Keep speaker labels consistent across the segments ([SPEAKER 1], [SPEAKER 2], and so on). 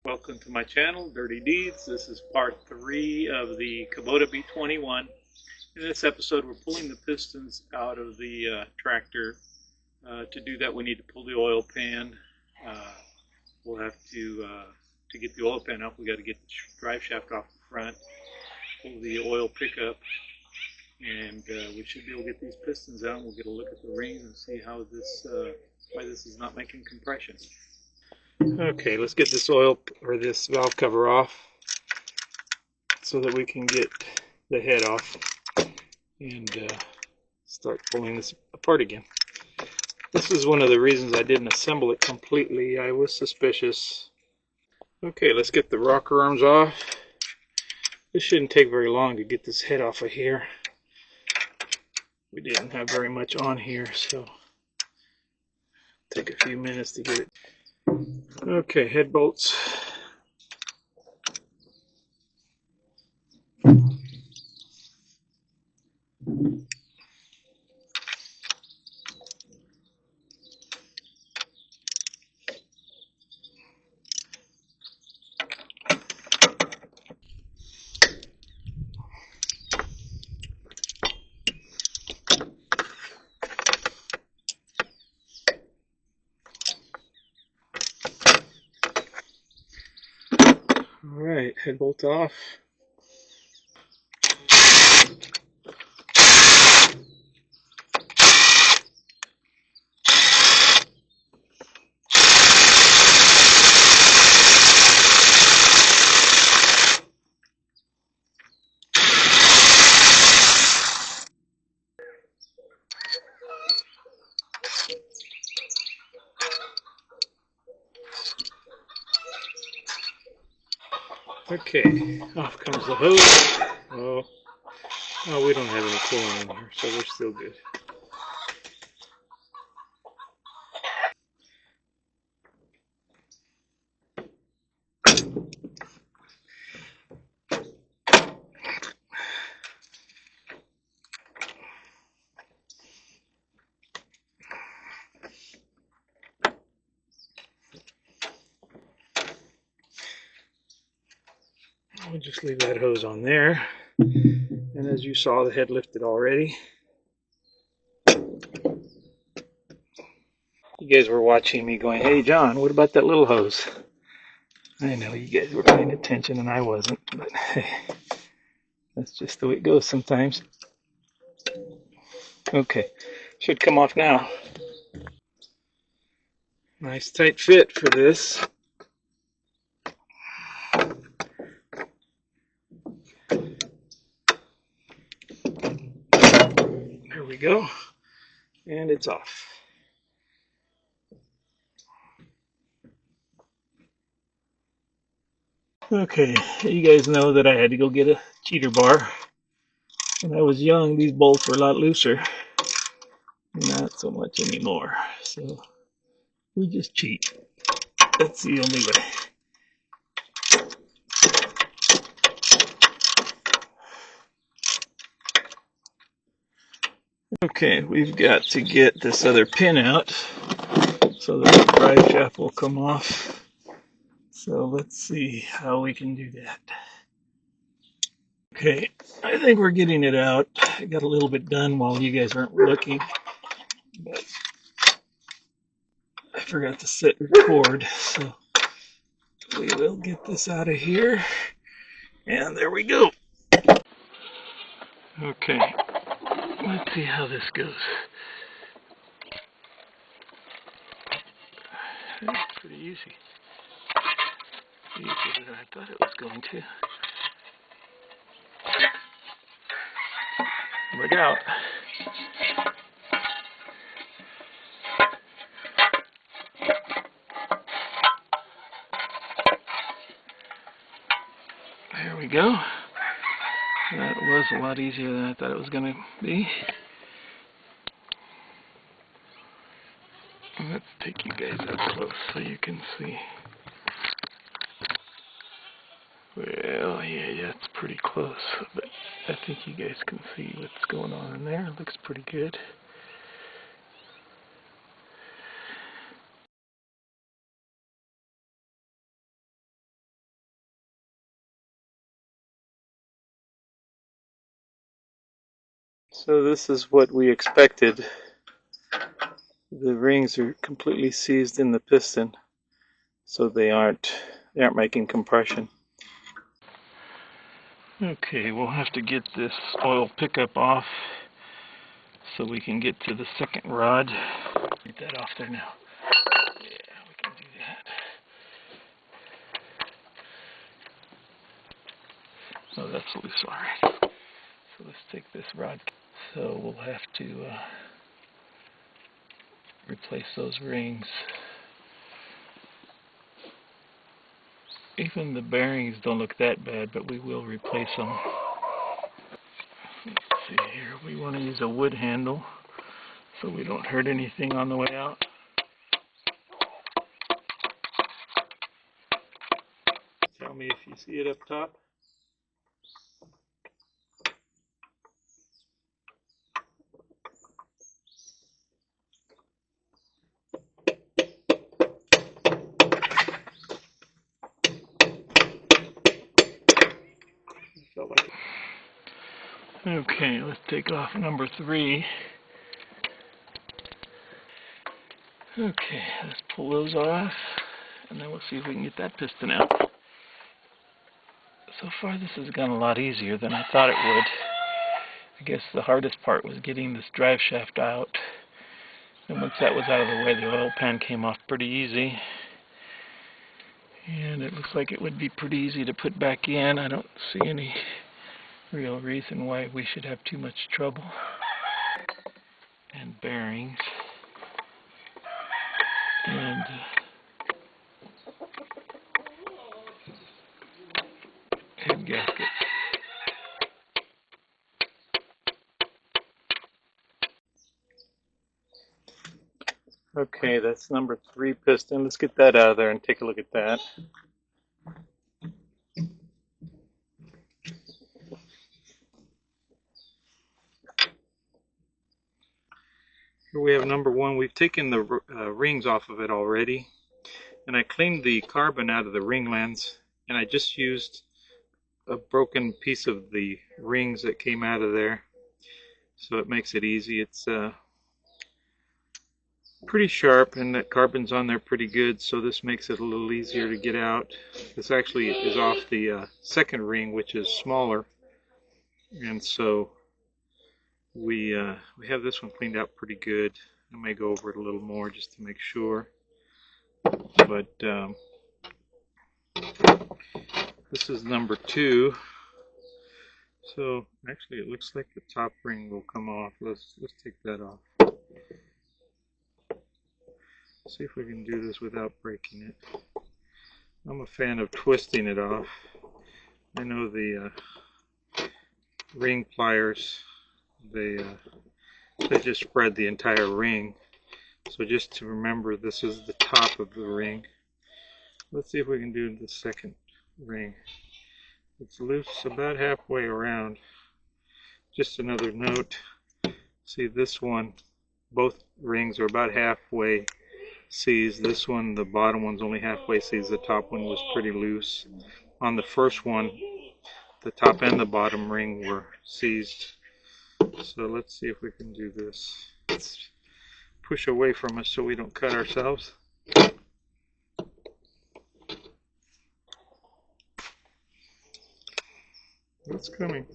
[SPEAKER 1] Welcome to my channel, Dirty Deeds. This is part 3 of the Kubota B21. In this episode, we're pulling the pistons out of the tractor. To do that, we need to pull the oil pan. We'll have to get the oil pan up, we got to get the drive shaft off the front, pull the oil pickup, and we should be able to get these pistons out. And we'll get a look at the rings and see how why this is not making compression. Okay, let's get this oil or this valve cover off so that we can get the head off and start pulling this apart again. This is one of the reasons I didn't assemble it completely. I was suspicious. Okay, let's get the rocker arms off. This shouldn't take very long to get this head off of here. We didn't have very much on here, so take a few minutes to get it. Okay, head bolts. Alright, head bolt off. Okay, off comes the hose. Oh, we don't have any coolant in here, so we're still good. We'll just leave that hose on there. And as you saw, the head lifted already. You guys were watching me going, "Hey John, what about that little hose?" I know you guys were paying attention and I wasn't, but hey, that's just the way it goes sometimes. Okay, should come off now. Nice tight fit for this. There we go, and it's off. Okay, you guys know that I had to go get a cheater bar. When I was young, these bolts were a lot looser. Not so much anymore, so we just cheat. That's the only way. Okay, we've got to get this other pin out so that the drive shaft will come off. So let's see how we can do that. Okay, I think we're getting it out. I got a little bit done while you guys aren't looking, but I forgot to set record, so we will get this out of here. And there we go. Okay, let's see how this goes. It's pretty easy. Easier than I thought it was going to. Look out. There we go. That was a lot easier than I thought it was going to be. Let's take you guys up close so you can see. Well, yeah, it's pretty close, but I think you guys can see what's going on in there. It looks pretty good. So this is what we expected. The rings are completely seized in the piston, so they aren't making compression. Okay, we'll have to get this oil pickup off so we can get to the second rod. Get that off there now. Yeah, we can do that. Oh, that's loose, alright. So let's take this rod. So we'll have to replace those rings. Even the bearings don't look that bad, but we will replace them. Let's see here. We want to use a wood handle so we don't hurt anything on the way out. Tell me if you see it up top. Felt like it. Okay, let's take off number 3. Okay, let's pull those off, and then we'll see if we can get that piston out. So far this has gone a lot easier than I thought it would. I guess the hardest part was getting this drive shaft out. And once that was out of the way, the oil pan came off pretty easy. And it looks like it would be pretty easy to put back in. I don't see any real reason why we should have too much trouble. And bearings. And head gasket. Okay, that's number 3 piston. Let's get that out of there and take a look at that. Here we have number 1. We've taken the rings off of it already, and I cleaned the carbon out of the ring lands, and I just used a broken piece of the rings that came out of there, so it makes it easy. It's pretty sharp, and that carbon's on there pretty good, so this makes it a little easier to get out. This actually is off the second ring, which is smaller, and so we have this one cleaned out pretty good. I may go over it a little more just to make sure, but this is number 2. So actually it looks like the top ring will come off. Let's take that off. See if we can do this without breaking it. I'm a fan of twisting it off. I know the ring pliers, they just spread the entire ring. So just to remember, this is the top of the ring. Let's see if we can do the second ring. It's loose about halfway around. Just another note. See, this one, both rings are about halfway seized. This one, the bottom one's only halfway seized. The top one was pretty loose. On the first one, the top and the bottom ring were seized. So let's see if we can do this. Let's push away from us so we don't cut ourselves. It's coming.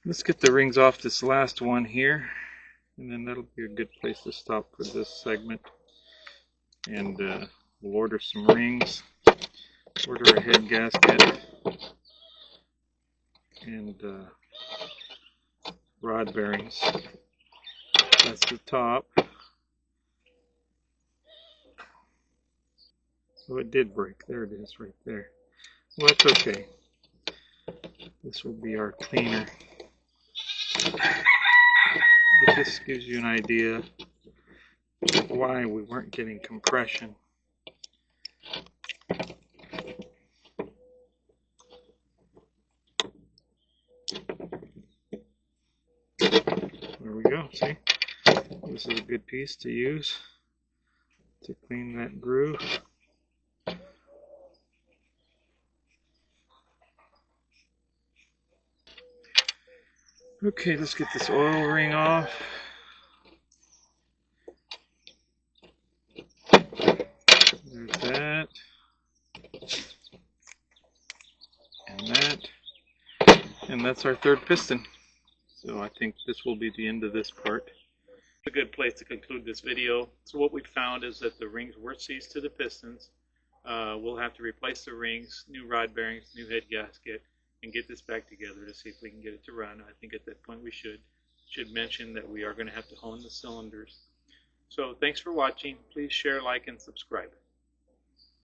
[SPEAKER 1] Let's get the rings off this last one here, and then that'll be a good place to stop for this segment. And we'll order some rings, order a head gasket, and rod bearings. That's the top. Oh, it did break. There it is right there. Well, that's okay. This will be our cleaner. But this gives you an idea of why we weren't getting compression. There we go, see? This is a good piece to use to clean that groove. Okay, let's get this oil ring off. There's that. And that. And that's our third piston. So I think this will be the end of this part. A good place to conclude this video. So what we found is that the rings were seized to the pistons. We'll have to replace the rings, new rod bearings, new head gasket, and get this back together to see if we can get it to run. I think at that point we should mention that we are going to have to hone the cylinders. So thanks for watching. Please share, like, and subscribe.